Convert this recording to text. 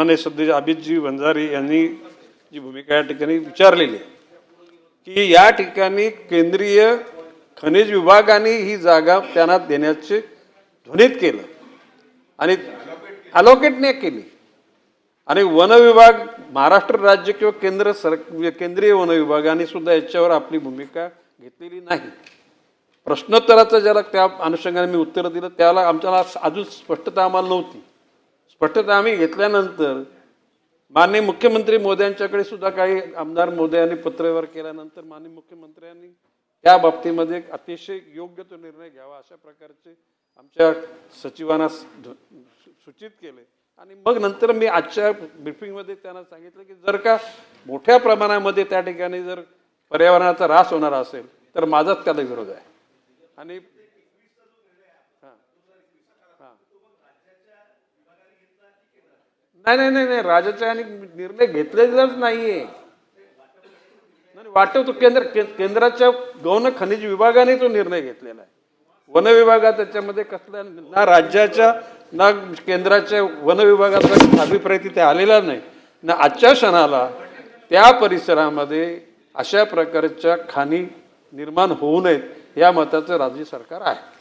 सन्माननीय सध्याचे अभितजी वंजारी यांनी जी भूमिका या ठिकाणी विचारलेली आहे की या ठिकाणी केंद्रीय खनिज विभागाने ही जागा त्यांना देण्याचे ध्वनित केलं आणि अलोकेट नाही केली आणि वन विभाग महाराष्ट्र राज्य किंवा केंद्रीय वन विभागाने सुद्धा याच्यावर आपली भूमिका घेतलेली नाही। प्रश्नोत्तराचं ज्याला त्या अनुषंगाने मी उत्तर दिलं त्याला आमच्याला अजून स्पष्टता आम्हाला नव्हती। स्पष्टता आम्ही घेतल्यानंतर माननीय मुख्यमंत्री मोदयांच्याकडे सुद्धा काही आमदार मोदयांनी पत्रव्यवहार केल्यानंतर माननीय मुख्यमंत्र्यांनी त्या बाबतीमध्ये अतिशय योग्य तो निर्णय घ्यावा अशा प्रकारचे आमच्या सचिवांना सूचित केले आणि मग नंतर मी आजच्या ब्रीफिंगमध्ये त्यांना सांगितलं की जर का मोठ्या प्रमाणामध्ये त्या ठिकाणी जर पर्यावरणाचा ऱ्हास होणार असेल तर माझाच त्याला विरोध आहे। आणि नाही राज्याच्या आणि निर्णय घेतलेलाच नाहीये। वाटतो केंद्राच्या गौण खनिज विभागाने तो निर्णय घेतलेला आहे। वन विभागात त्याच्यामध्ये कसला ना राज्याच्या ना केंद्राच्या वन विभागाचा अभिप्राय तिथे आलेला नाही ना आजच्या क्षणाला त्या परिसरामध्ये अशा प्रकारच्या खाणी निर्माण होऊ नयेत या मताचं राज्य सरकार आहे।